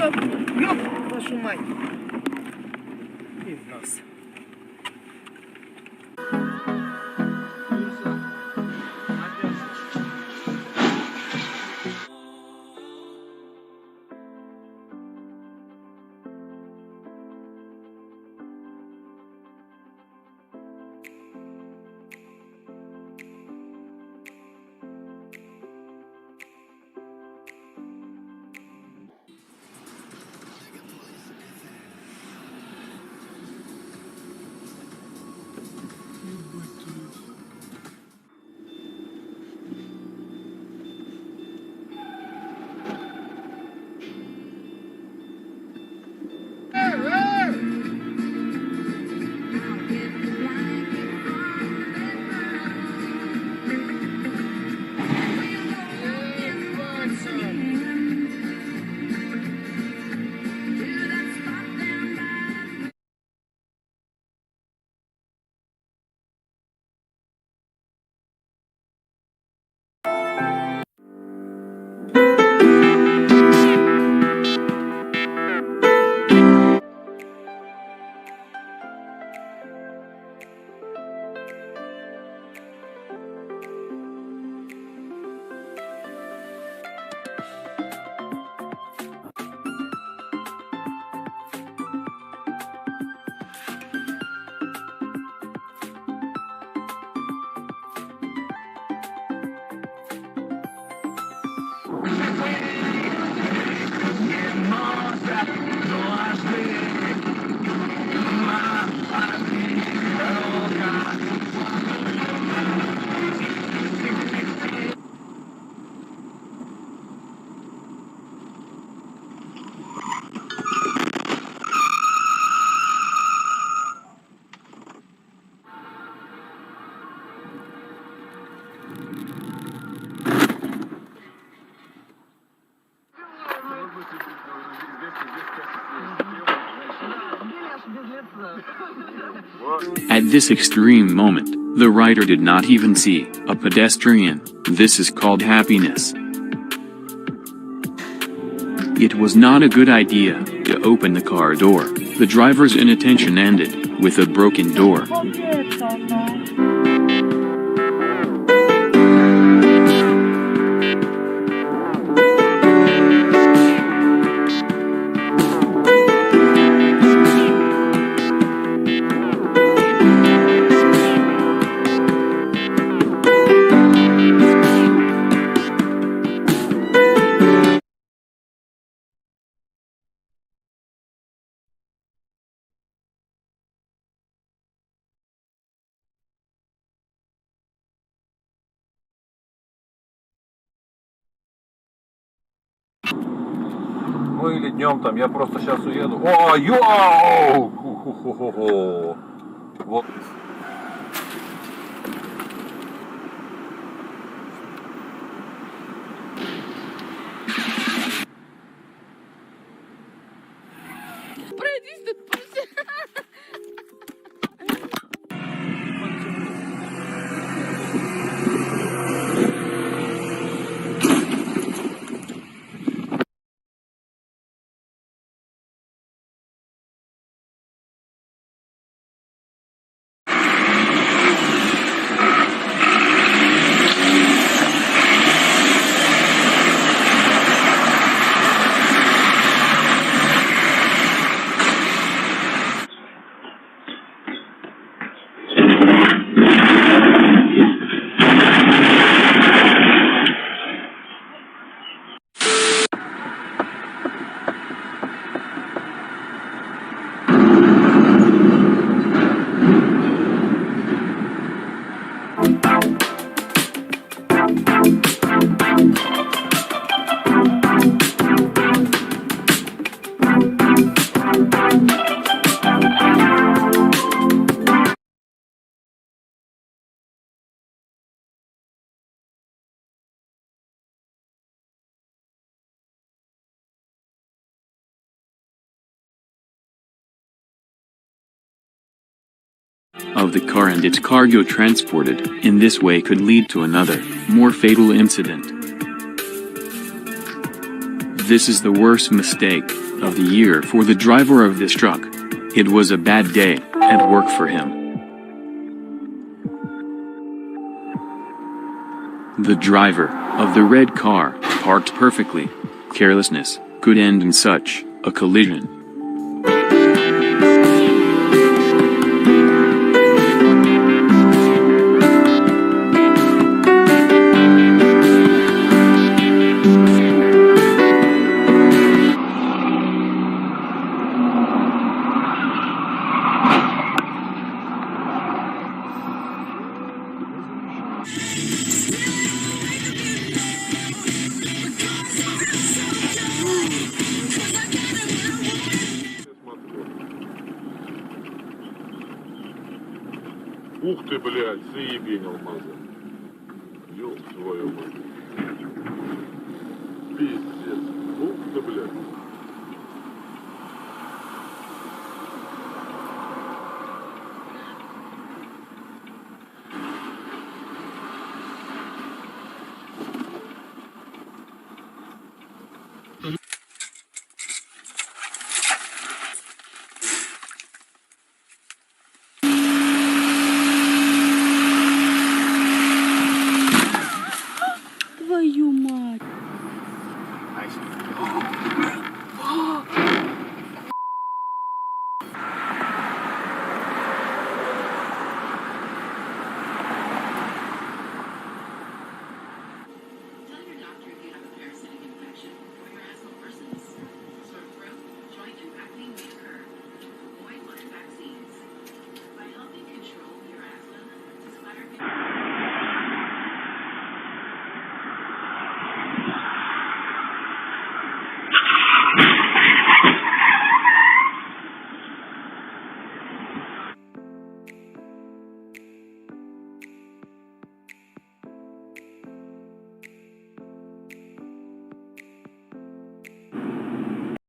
Ёп, вашу мать. И в нос. At this extreme moment, the rider did not even see a pedestrian. This is called happiness. It was not a good idea to open the car door. The driver's inattention ended with a broken door. Ну или днем там, я просто сейчас уеду. О, йоу! Ху-ху-ху-ху-ху. Вот. Of the car and its cargo transported in this way could lead to another, more fatal incident. This is the worst mistake of the year for the driver of this truck. It was a bad day at work for him. The driver of the red car parked perfectly. Carelessness could end in such a collision. Ух ты, блядь, заебень алмаза. Ёб твою мать. Пиздец. Ух ты, блядь.